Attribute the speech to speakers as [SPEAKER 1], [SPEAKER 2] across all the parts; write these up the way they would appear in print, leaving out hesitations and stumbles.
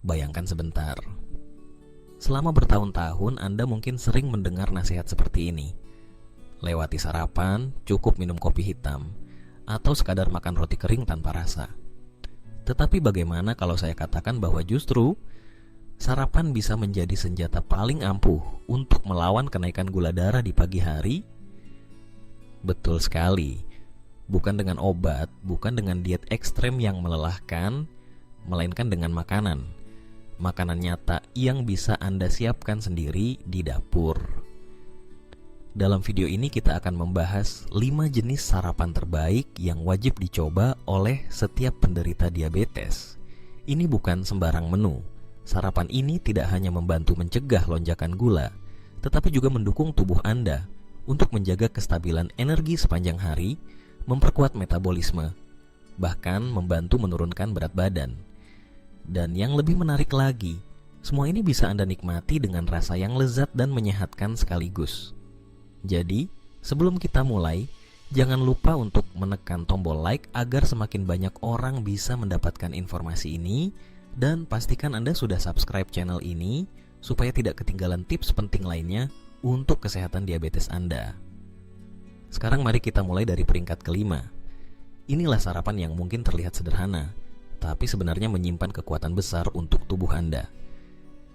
[SPEAKER 1] Bayangkan sebentar. Selama bertahun-tahun Anda mungkin sering mendengar nasihat seperti ini. Lewati sarapan, cukup minum kopi hitam, atau sekadar makan roti kering tanpa rasa. Tetapi bagaimana kalau saya katakan bahwa justru sarapan bisa menjadi senjata paling ampuh untuk melawan kenaikan gula darah di pagi hari? Betul sekali. Bukan dengan obat, bukan dengan diet ekstrem yang melelahkan, melainkan dengan makanan. Makanan nyata yang bisa Anda siapkan sendiri di dapur. Dalam video ini kita akan membahas 5 jenis sarapan terbaik yang wajib dicoba oleh setiap penderita diabetes. Ini bukan sembarang menu. Sarapan ini tidak hanya membantu mencegah lonjakan gula, tetapi juga mendukung tubuh Anda untuk menjaga kestabilan energi sepanjang hari, memperkuat metabolisme, bahkan membantu menurunkan berat badan. Dan yang lebih menarik lagi, semua ini bisa Anda nikmati dengan rasa yang lezat dan menyehatkan sekaligus. Jadi, sebelum kita mulai, jangan lupa untuk menekan tombol like agar semakin banyak orang bisa mendapatkan informasi ini, dan pastikan Anda sudah subscribe channel ini supaya tidak ketinggalan tips penting lainnya untuk kesehatan diabetes Anda. Sekarang mari kita mulai dari peringkat kelima. Inilah sarapan yang mungkin terlihat sederhana, tapi sebenarnya menyimpan kekuatan besar untuk tubuh Anda.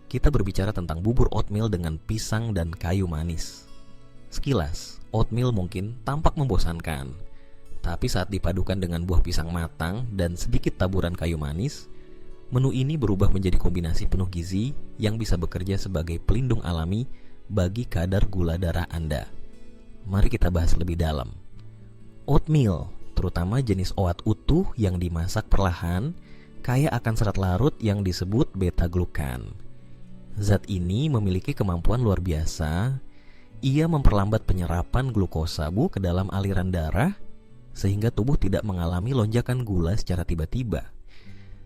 [SPEAKER 1] Kita berbicara tentang bubur oatmeal dengan pisang dan kayu manis. Sekilas, oatmeal mungkin tampak membosankan, tapi saat dipadukan dengan buah pisang matang dan sedikit taburan kayu manis, menu ini berubah menjadi kombinasi penuh gizi yang bisa bekerja sebagai pelindung alami bagi kadar gula darah Anda. Mari kita bahas lebih dalam. Oatmeal, terutama jenis oat utuh yang dimasak perlahan, kaya akan serat larut yang disebut beta-glukan. Zat ini memiliki kemampuan luar biasa. Ia memperlambat penyerapan glukosa ke dalam aliran darah, sehingga tubuh tidak mengalami lonjakan gula secara tiba-tiba.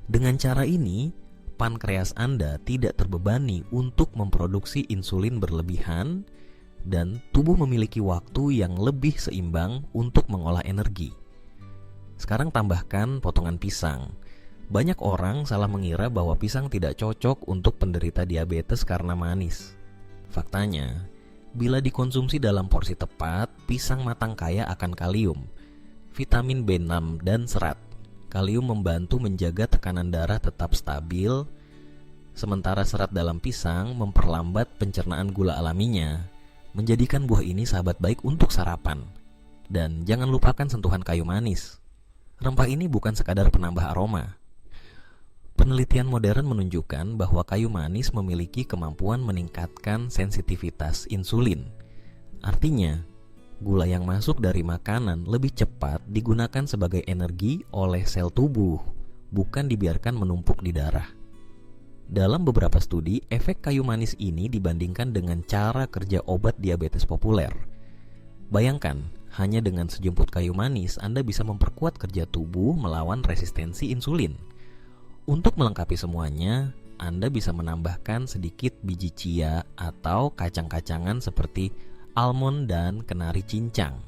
[SPEAKER 1] Dengan cara ini, pankreas Anda tidak terbebani untuk memproduksi insulin berlebihan, dan tubuh memiliki waktu yang lebih seimbang untuk mengolah energi. Sekarang tambahkan potongan pisang. Banyak orang salah mengira bahwa pisang tidak cocok untuk penderita diabetes karena manis. Faktanya, bila dikonsumsi dalam porsi tepat, pisang matang kaya akan kalium, vitamin B6 dan serat. Kalium membantu menjaga tekanan darah tetap stabil, sementara serat dalam pisang memperlambat pencernaan gula alaminya, menjadikan buah ini sahabat baik untuk sarapan. Dan jangan lupakan sentuhan kayu manis. Rempah ini bukan sekadar penambah aroma. Penelitian modern menunjukkan bahwa kayu manis memiliki kemampuan meningkatkan sensitivitas insulin. Artinya, gula yang masuk dari makanan lebih cepat digunakan sebagai energi oleh sel tubuh, bukan dibiarkan menumpuk di darah. Dalam beberapa studi, efek kayu manis ini dibandingkan dengan cara kerja obat diabetes populer. Bayangkan, hanya dengan sejumput kayu manis Anda bisa memperkuat kerja tubuh melawan resistensi insulin. Untuk melengkapi semuanya, Anda bisa menambahkan sedikit biji chia atau kacang-kacangan seperti almond dan kenari cincang.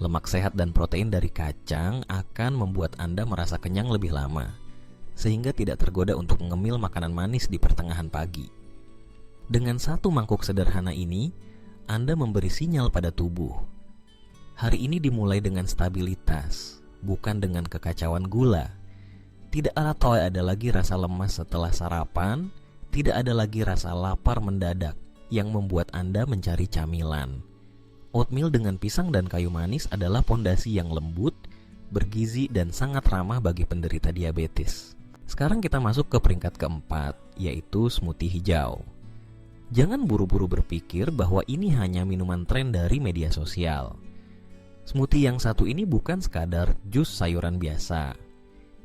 [SPEAKER 1] Lemak sehat dan protein dari kacang akan membuat Anda merasa kenyang lebih lama, sehingga tidak tergoda untuk mengemil makanan manis di pertengahan pagi. Dengan satu mangkuk sederhana ini, Anda memberi sinyal pada tubuh. Hari ini dimulai dengan stabilitas, bukan dengan kekacauan gula. Tidak ada lagi rasa lemas setelah sarapan, tidak ada lagi rasa lapar mendadak yang membuat Anda mencari camilan. Oatmeal dengan pisang dan kayu manis adalah pondasi yang lembut, bergizi, dan sangat ramah bagi penderita diabetes. Sekarang kita masuk ke peringkat keempat, yaitu smoothie hijau. Jangan buru-buru berpikir bahwa ini hanya minuman tren dari media sosial. Smoothie yang satu ini bukan sekadar jus sayuran biasa.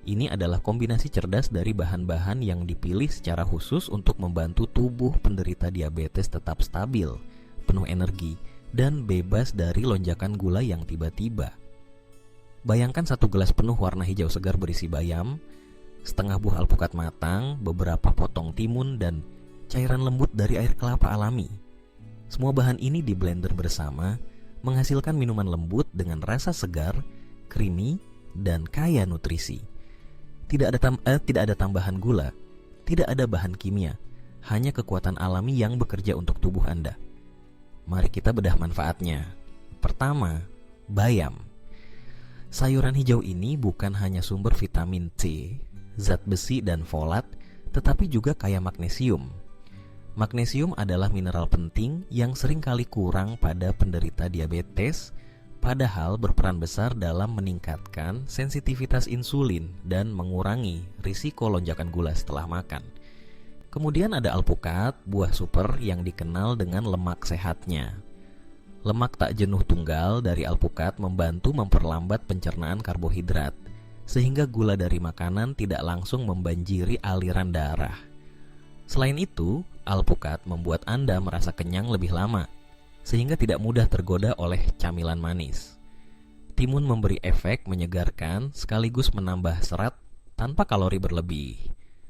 [SPEAKER 1] Ini adalah kombinasi cerdas dari bahan-bahan yang dipilih secara khusus untuk membantu tubuh penderita diabetes tetap stabil, penuh energi, dan bebas dari lonjakan gula yang tiba-tiba. Bayangkan satu gelas penuh warna hijau segar berisi bayam, setengah buah alpukat matang, beberapa potong timun, dan cairan lembut dari air kelapa alami. Semua bahan ini di blender bersama, menghasilkan minuman lembut dengan rasa segar, creamy, dan kaya nutrisi. Tidak ada tambahan gula, Tidak ada bahan kimia, hanya kekuatan alami yang bekerja untuk tubuh Anda. Mari kita bedah manfaatnya. Pertama, bayam. Sayuran hijau ini bukan hanya sumber vitamin C, zat besi dan folat, tetapi juga kaya magnesium. Magnesium adalah mineral penting yang seringkali kurang pada penderita diabetes, padahal berperan besar dalam meningkatkan sensitivitas insulin dan mengurangi risiko lonjakan gula setelah makan. Kemudian ada alpukat, buah super yang dikenal dengan lemak sehatnya. Lemak tak jenuh tunggal dari alpukat membantu memperlambat pencernaan karbohidrat, sehingga gula dari makanan tidak langsung membanjiri aliran darah. Selain itu, alpukat membuat Anda merasa kenyang lebih lama, sehingga tidak mudah tergoda oleh camilan manis. Timun memberi efek menyegarkan sekaligus menambah serat tanpa kalori berlebih.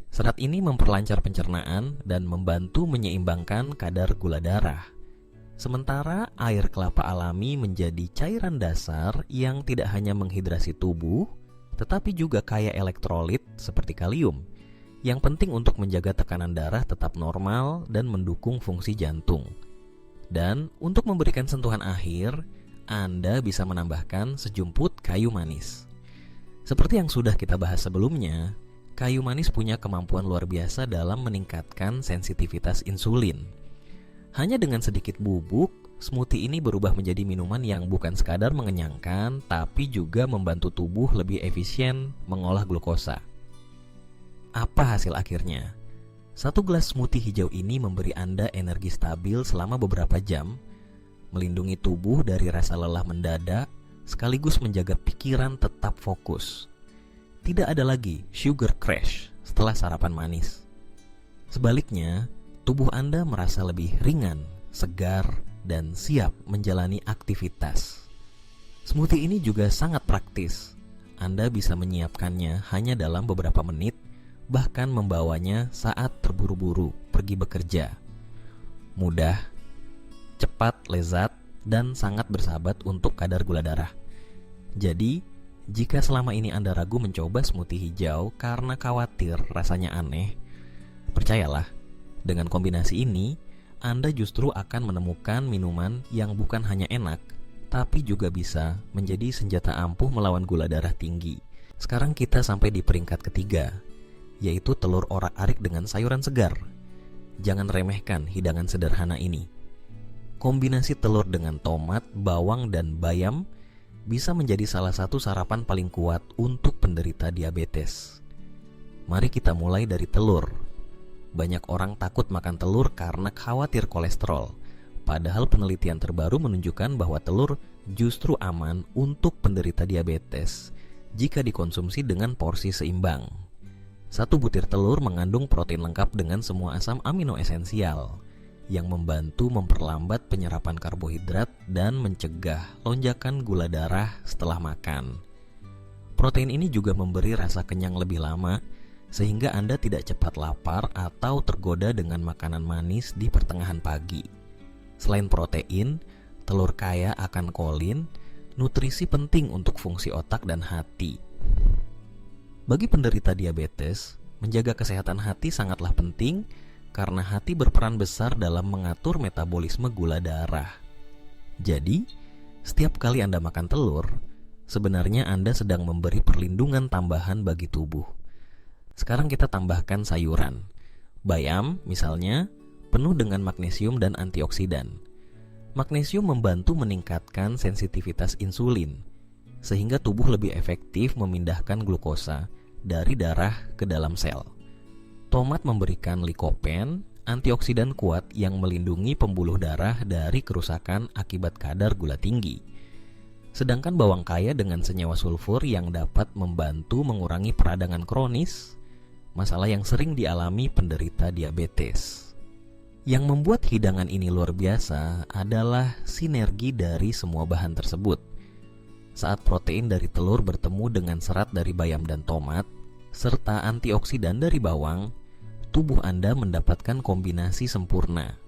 [SPEAKER 1] Serat ini memperlancar pencernaan dan membantu menyeimbangkan kadar gula darah. Sementara air kelapa alami menjadi cairan dasar yang tidak hanya menghidrasi tubuh, tetapi juga kaya elektrolit seperti kalium, yang penting untuk menjaga tekanan darah tetap normal dan mendukung fungsi jantung. Dan untuk memberikan sentuhan akhir, Anda bisa menambahkan sejumput kayu manis. Seperti yang sudah kita bahas sebelumnya, kayu manis punya kemampuan luar biasa dalam meningkatkan sensitivitas insulin. Hanya dengan sedikit bubuk, smoothie ini berubah menjadi minuman yang bukan sekadar mengenyangkan, tapi juga membantu tubuh lebih efisien mengolah glukosa. Apa hasil akhirnya? Satu gelas smoothie hijau ini memberi Anda energi stabil selama beberapa jam, melindungi tubuh dari rasa lelah mendadak, sekaligus menjaga pikiran tetap fokus. Tidak ada lagi sugar crash setelah sarapan manis. Sebaliknya, tubuh Anda merasa lebih ringan, segar, dan siap menjalani aktivitas. Smoothie ini juga sangat praktis. Anda bisa menyiapkannya hanya dalam beberapa menit, bahkan membawanya saat terburu-buru pergi bekerja. Mudah, cepat, lezat, dan sangat bersahabat untuk kadar gula darah. Jadi, jika selama ini Anda ragu mencoba smoothie hijau karena khawatir rasanya aneh, percayalah, dengan kombinasi ini, Anda justru akan menemukan minuman yang bukan hanya enak, tapi juga bisa menjadi senjata ampuh melawan gula darah tinggi. Sekarang kita sampai di peringkat ketiga, yaitu telur orak-arik dengan sayuran segar. Jangan remehkan hidangan sederhana ini. Kombinasi telur dengan tomat, bawang, dan bayam bisa menjadi salah satu sarapan paling kuat untuk penderita diabetes. Mari kita mulai dari telur. Banyak orang takut makan telur karena khawatir kolesterol. Padahal penelitian terbaru menunjukkan bahwa telur justru aman untuk penderita diabetes jika dikonsumsi dengan porsi seimbang. Satu butir telur mengandung protein lengkap dengan semua asam amino esensial yang membantu memperlambat penyerapan karbohidrat dan mencegah lonjakan gula darah setelah makan. Protein ini juga memberi rasa kenyang lebih lama, sehingga Anda tidak cepat lapar atau tergoda dengan makanan manis di pertengahan pagi. Selain protein, telur kaya akan kolin, nutrisi penting untuk fungsi otak dan hati. Bagi penderita diabetes, menjaga kesehatan hati sangatlah penting karena hati berperan besar dalam mengatur metabolisme gula darah. Jadi, setiap kali Anda makan telur, sebenarnya Anda sedang memberi perlindungan tambahan bagi tubuh. Sekarang kita tambahkan sayuran. Bayam, misalnya, penuh dengan magnesium dan antioksidan. Magnesium membantu meningkatkan sensitivitas insulin, sehingga tubuh lebih efektif memindahkan glukosa dari darah ke dalam sel. Tomat memberikan likopen, antioksidan kuat yang melindungi pembuluh darah dari kerusakan akibat kadar gula tinggi. Sedangkan bawang kaya dengan senyawa sulfur yang dapat membantu mengurangi peradangan kronis, masalah yang sering dialami penderita diabetes. Yang membuat hidangan ini luar biasa adalah sinergi dari semua bahan tersebut. Saat protein dari telur bertemu dengan serat dari bayam dan tomat, serta antioksidan dari bawang, tubuh Anda mendapatkan kombinasi sempurna.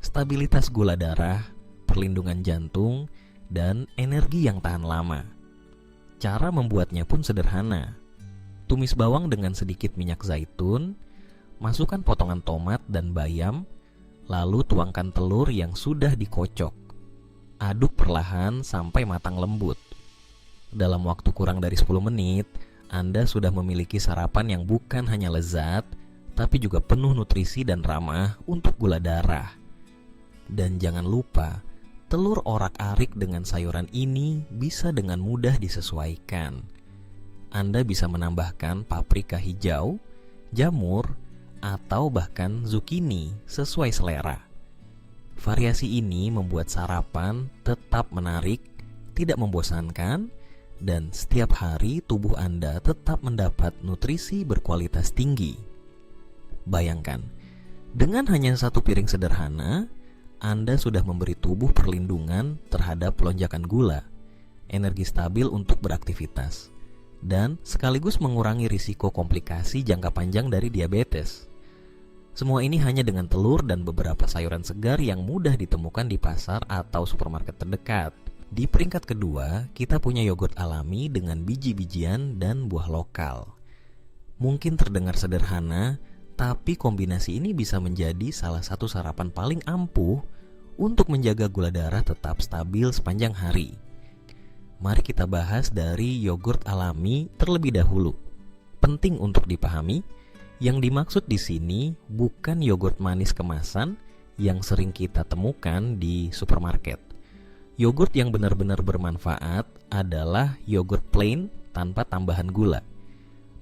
[SPEAKER 1] Stabilitas gula darah, perlindungan jantung, dan energi yang tahan lama. Cara membuatnya pun sederhana. Tumis bawang dengan sedikit minyak zaitun, Masukkan potongan tomat dan bayam, lalu tuangkan telur yang sudah dikocok. Aduk perlahan sampai matang lembut. Dalam waktu kurang dari 10 menit, Anda sudah memiliki sarapan yang bukan hanya lezat, tapi juga penuh nutrisi dan ramah untuk gula darah. Dan jangan lupa, telur orak-arik dengan sayuran ini bisa dengan mudah disesuaikan. Anda bisa menambahkan paprika hijau, jamur, atau bahkan zucchini sesuai selera. Variasi ini membuat sarapan tetap menarik, tidak membosankan, dan setiap hari tubuh Anda tetap mendapat nutrisi berkualitas tinggi. Bayangkan, dengan hanya satu piring sederhana, Anda sudah memberi tubuh perlindungan terhadap lonjakan gula, energi stabil untuk beraktivitas, dan sekaligus mengurangi risiko komplikasi jangka panjang dari diabetes. Semua ini hanya dengan telur dan beberapa sayuran segar yang mudah ditemukan di pasar atau supermarket terdekat. Di peringkat kedua, kita punya yogurt alami dengan biji-bijian dan buah lokal. Mungkin terdengar sederhana, tapi kombinasi ini bisa menjadi salah satu sarapan paling ampuh untuk menjaga gula darah tetap stabil sepanjang hari. Mari kita bahas dari yogurt alami terlebih dahulu. Penting untuk dipahami, yang dimaksud di sini bukan yogurt manis kemasan yang sering kita temukan di supermarket. Yogurt yang benar-benar bermanfaat adalah yogurt plain tanpa tambahan gula.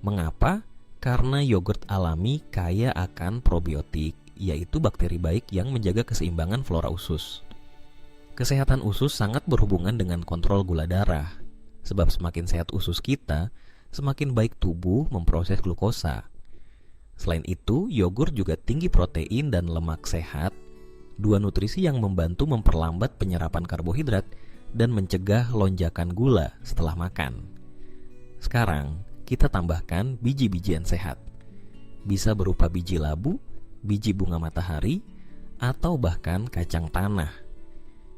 [SPEAKER 1] Mengapa? Karena yogurt alami kaya akan probiotik, yaitu bakteri baik yang menjaga keseimbangan flora usus. Kesehatan usus sangat berhubungan dengan kontrol gula darah, sebab semakin sehat usus kita, semakin baik tubuh memproses glukosa. Selain itu, yogurt juga tinggi protein dan lemak sehat, dua nutrisi yang membantu memperlambat penyerapan karbohidrat dan mencegah lonjakan gula setelah makan. Sekarang, kita tambahkan biji-bijian sehat. Bisa berupa biji labu, biji bunga matahari, atau bahkan kacang tanah.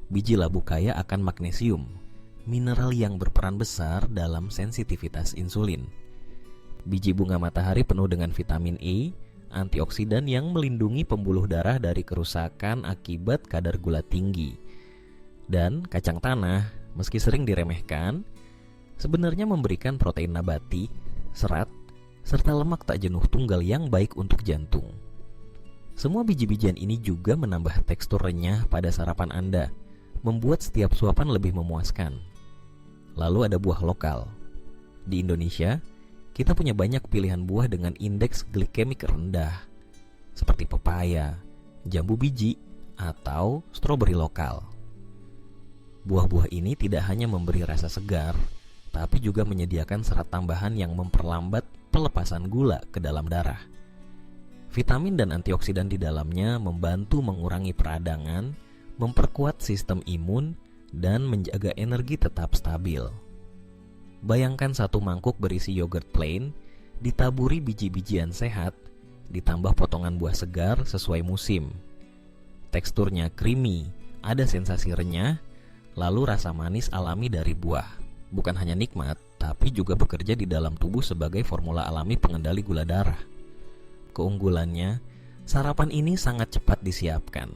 [SPEAKER 1] Biji labu kaya akan magnesium, mineral yang berperan besar dalam sensitivitas insulin. Biji bunga matahari penuh dengan vitamin E, antioksidan yang melindungi pembuluh darah dari kerusakan akibat kadar gula tinggi. Dan kacang tanah, meski sering diremehkan, sebenarnya memberikan protein nabati, serat, serta lemak tak jenuh tunggal yang baik untuk jantung. Semua biji-bijian ini juga menambah tekstur renyah pada sarapan Anda, membuat setiap suapan lebih memuaskan. Lalu ada buah lokal. Di Indonesia, kita punya banyak pilihan buah dengan indeks glikemik rendah, seperti pepaya, jambu biji, atau stroberi lokal. Buah-buah ini tidak hanya memberi rasa segar, tapi juga menyediakan serat tambahan yang memperlambat pelepasan gula ke dalam darah. Vitamin dan antioksidan di dalamnya membantu mengurangi peradangan, memperkuat sistem imun, dan menjaga energi tetap stabil. Bayangkan satu mangkuk berisi yogurt plain, ditaburi biji-bijian sehat, ditambah potongan buah segar sesuai musim. Teksturnya creamy, ada sensasi renyah, lalu rasa manis alami dari buah. Bukan hanya nikmat, tapi juga bekerja di dalam tubuh sebagai formula alami pengendali gula darah. Keunggulannya, sarapan ini sangat cepat disiapkan.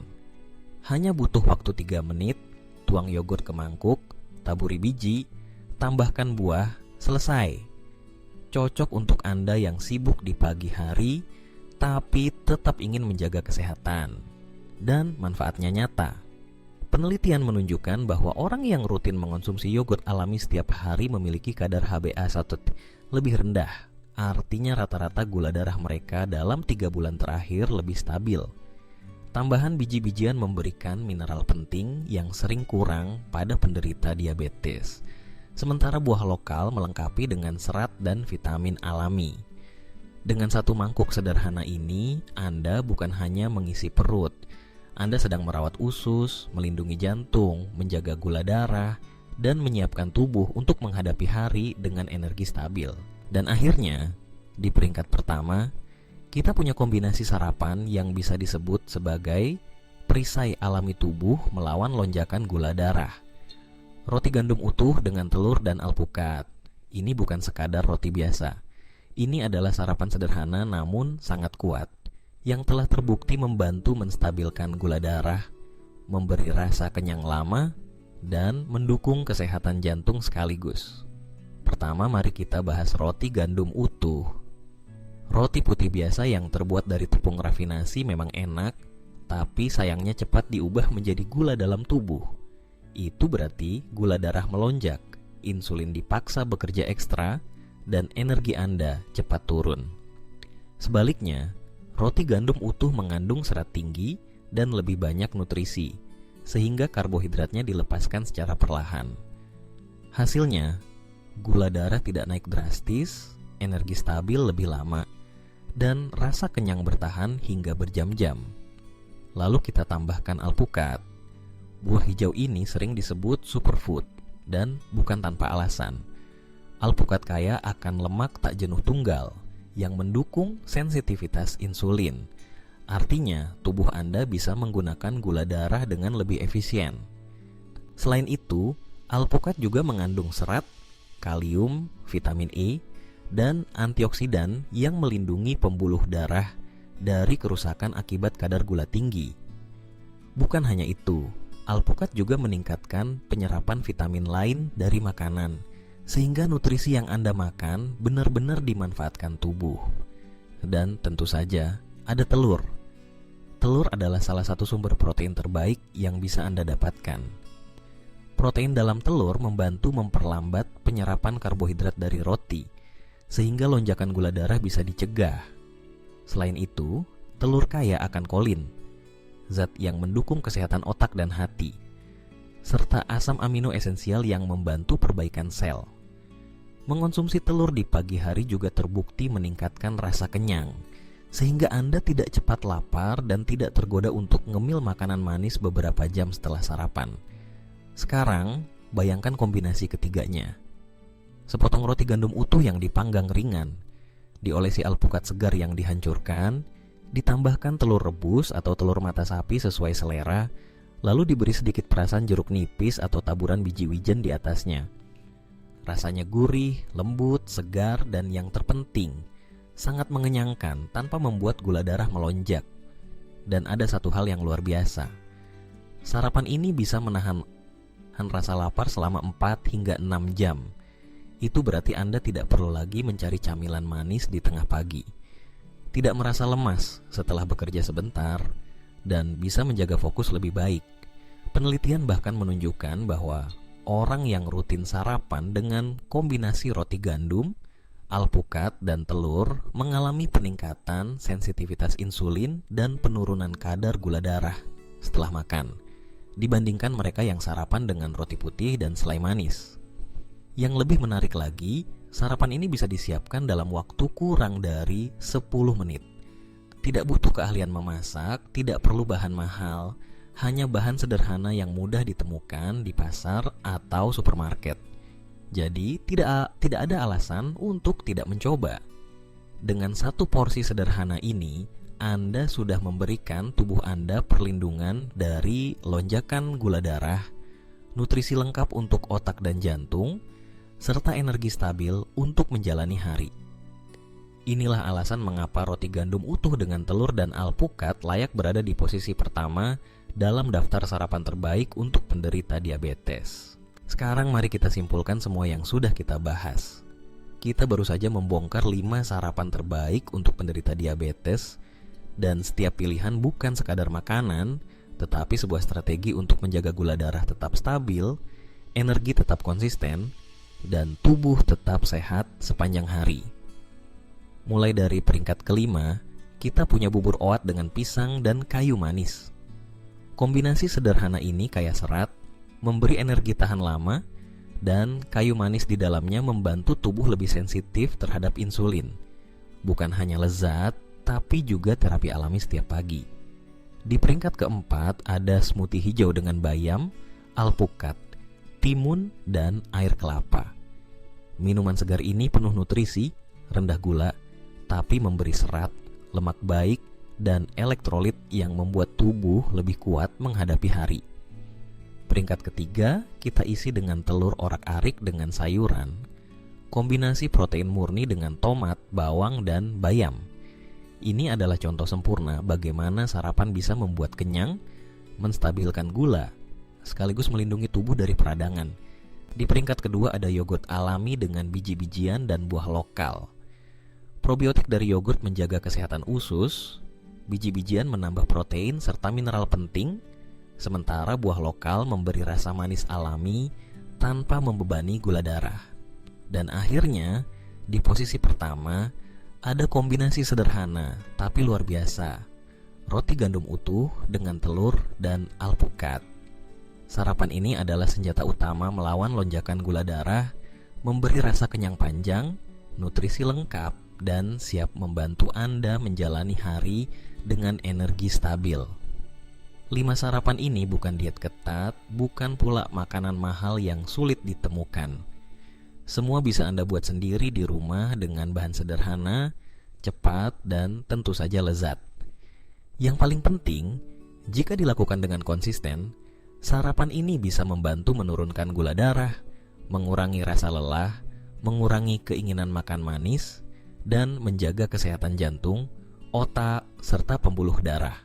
[SPEAKER 1] Hanya butuh waktu 3 menit, tuang yogurt ke mangkuk, taburi biji, tambahkan buah, selesai. Cocok untuk Anda yang sibuk di pagi hari, tapi tetap ingin menjaga kesehatan. Dan manfaatnya nyata. Penelitian menunjukkan bahwa orang yang rutin mengonsumsi yogurt alami setiap hari memiliki kadar HbA1c lebih rendah. Artinya rata-rata gula darah mereka dalam 3 bulan terakhir lebih stabil. Tambahan biji-bijian memberikan mineral penting yang sering kurang pada penderita diabetes. Sementara buah lokal melengkapi dengan serat dan vitamin alami. Dengan satu mangkuk sederhana ini, Anda bukan hanya mengisi perut, Anda sedang merawat usus, melindungi jantung, menjaga gula darah, dan menyiapkan tubuh untuk menghadapi hari dengan energi stabil. Dan akhirnya, di peringkat pertama, kita punya kombinasi sarapan yang bisa disebut sebagai perisai alami tubuh melawan lonjakan gula darah. Roti gandum utuh dengan telur dan alpukat. Ini bukan sekadar roti biasa. Ini adalah sarapan sederhana namun sangat kuat. yang telah terbukti membantu menstabilkan gula darah, memberi rasa kenyang lama, dan mendukung kesehatan jantung sekaligus. Pertama, mari kita bahas roti gandum utuh. Roti putih biasa yang terbuat dari tepung rafinasi memang enak, tapi sayangnya cepat diubah menjadi gula dalam tubuh. Itu berarti gula darah melonjak, insulin dipaksa bekerja ekstra, dan energi Anda cepat turun. Sebaliknya, roti gandum utuh mengandung serat tinggi dan lebih banyak nutrisi, sehingga karbohidratnya dilepaskan secara perlahan. Hasilnya, gula darah tidak naik drastis, energi stabil lebih lama, dan rasa kenyang bertahan hingga berjam-jam. Lalu kita tambahkan alpukat. Buah hijau ini sering disebut superfood, dan bukan tanpa alasan. Alpukat kaya akan lemak tak jenuh tunggal yang mendukung sensitivitas insulin. Artinya, tubuh Anda bisa menggunakan gula darah dengan lebih efisien. Selain itu, alpukat juga mengandung serat, kalium, vitamin E, dan antioksidan yang melindungi pembuluh darah dari kerusakan akibat kadar gula tinggi. Bukan hanya itu, alpukat juga meningkatkan penyerapan vitamin lain dari makanan, sehingga nutrisi yang Anda makan benar-benar dimanfaatkan tubuh. Dan tentu saja, ada telur. Telur adalah salah satu sumber protein terbaik yang bisa Anda dapatkan. Protein dalam telur membantu memperlambat penyerapan karbohidrat dari roti, sehingga lonjakan gula darah bisa dicegah. Selain itu, telur kaya akan kolin, zat yang mendukung kesehatan otak dan hati, serta asam amino esensial yang membantu perbaikan sel. Mengonsumsi telur di pagi hari juga terbukti meningkatkan rasa kenyang, sehingga Anda tidak cepat lapar dan tidak tergoda untuk ngemil makanan manis beberapa jam setelah sarapan. Sekarang, bayangkan kombinasi ketiganya. Sepotong roti gandum utuh yang dipanggang ringan, diolesi alpukat segar yang dihancurkan, ditambahkan telur rebus atau telur mata sapi sesuai selera, lalu diberi sedikit perasan jeruk nipis atau taburan biji wijen di atasnya. Rasanya gurih, lembut, segar, dan yang terpenting, sangat mengenyangkan tanpa membuat gula darah melonjak. Dan ada satu hal yang luar biasa. Sarapan ini bisa menahan rasa lapar selama 4 hingga 6 jam. Itu berarti Anda tidak perlu lagi mencari camilan manis di tengah pagi, tidak merasa lemas setelah bekerja sebentar, dan bisa menjaga fokus lebih baik. Penelitian bahkan menunjukkan bahwa orang yang rutin sarapan dengan kombinasi roti gandum, alpukat, dan telur mengalami peningkatan sensitivitas insulin dan penurunan kadar gula darah setelah makan, dibandingkan mereka yang sarapan dengan roti putih dan selai manis. Yang lebih menarik lagi, sarapan ini bisa disiapkan dalam waktu kurang dari 10 menit. Tidak butuh keahlian memasak, tidak perlu bahan mahal, hanya bahan sederhana yang mudah ditemukan di pasar atau supermarket. Jadi, tidak ada alasan untuk tidak mencoba. Dengan satu porsi sederhana ini, Anda sudah memberikan tubuh Anda perlindungan dari lonjakan gula darah, nutrisi lengkap untuk otak dan jantung, serta energi stabil untuk menjalani hari. Inilah alasan mengapa roti gandum utuh dengan telur dan alpukat layak berada di posisi pertama dalam daftar sarapan terbaik untuk penderita diabetes. Sekarang mari kita simpulkan semua yang sudah kita bahas. Kita baru saja membongkar 5 sarapan terbaik untuk penderita diabetes, dan setiap pilihan bukan sekadar makanan, tetapi sebuah strategi untuk menjaga gula darah tetap stabil, energi tetap konsisten, dan tubuh tetap sehat sepanjang hari. Mulai dari peringkat kelima, kita punya bubur oat dengan pisang dan kayu manis. Kombinasi sederhana ini kaya serat, memberi energi tahan lama, dan kayu manis di dalamnya membantu tubuh lebih sensitif terhadap insulin. Bukan hanya lezat, tapi juga terapi alami setiap pagi. Di peringkat keempat ada smoothie hijau dengan bayam, alpukat, timun, dan air kelapa. Minuman segar ini penuh nutrisi, rendah gula, tapi memberi serat, lemak baik, dan elektrolit yang membuat tubuh lebih kuat menghadapi hari. Peringkat ketiga, kita isi dengan telur orak-arik dengan sayuran, kombinasi protein murni dengan tomat, bawang, dan bayam. Ini adalah contoh sempurna bagaimana sarapan bisa membuat kenyang, menstabilkan gula, sekaligus melindungi tubuh dari peradangan. Di peringkat kedua ada yogurt alami dengan biji-bijian dan buah lokal. Probiotik dari yogurt menjaga kesehatan usus, biji-bijian menambah protein serta mineral penting, sementara buah lokal memberi rasa manis alami tanpa membebani gula darah. Dan akhirnya, di posisi pertama, ada kombinasi sederhana tapi luar biasa. Roti gandum utuh dengan telur dan alpukat. Sarapan ini adalah senjata utama melawan lonjakan gula darah, memberi rasa kenyang panjang, nutrisi lengkap, dan siap membantu Anda menjalani hari dengan energi stabil. 5 sarapan ini bukan diet ketat, bukan pula makanan mahal yang sulit ditemukan. Semua bisa Anda buat sendiri di rumah dengan bahan sederhana, cepat, dan tentu saja lezat. Yang paling penting, jika dilakukan dengan konsisten, sarapan ini bisa membantu menurunkan gula darah, mengurangi rasa lelah, mengurangi keinginan makan manis, dan menjaga kesehatan jantung, otak, serta pembuluh darah.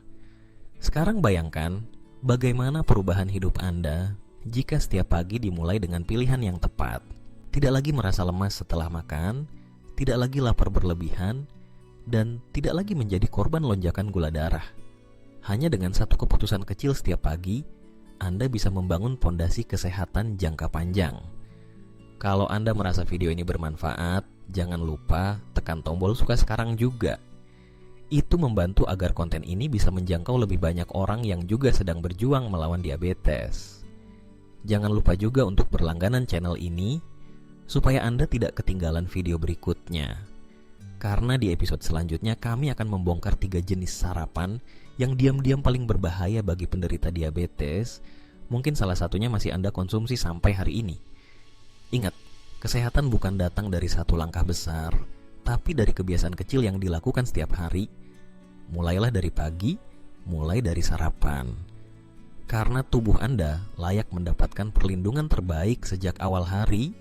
[SPEAKER 1] Sekarang bayangkan bagaimana perubahan hidup Anda jika setiap pagi dimulai dengan pilihan yang tepat. Tidak lagi merasa lemas setelah makan, tidak lagi lapar berlebihan, dan tidak lagi menjadi korban lonjakan gula darah. Hanya dengan satu keputusan kecil setiap pagi, Anda bisa membangun fondasi kesehatan jangka panjang. Kalau Anda merasa video ini bermanfaat, jangan lupa tekan tombol suka sekarang juga. Itu membantu agar konten ini bisa menjangkau lebih banyak orang yang juga sedang berjuang melawan diabetes. Jangan lupa juga untuk berlangganan channel ini, supaya Anda tidak ketinggalan video berikutnya. Karena di episode selanjutnya kami akan membongkar 3 jenis sarapan yang diam-diam paling berbahaya bagi penderita diabetes. Mungkin salah satunya masih Anda konsumsi sampai hari ini. Ingat, kesehatan bukan datang dari satu langkah besar, tapi dari kebiasaan kecil yang dilakukan setiap hari. Mulailah dari pagi, mulai dari sarapan. Karena tubuh Anda layak mendapatkan perlindungan terbaik sejak awal hari,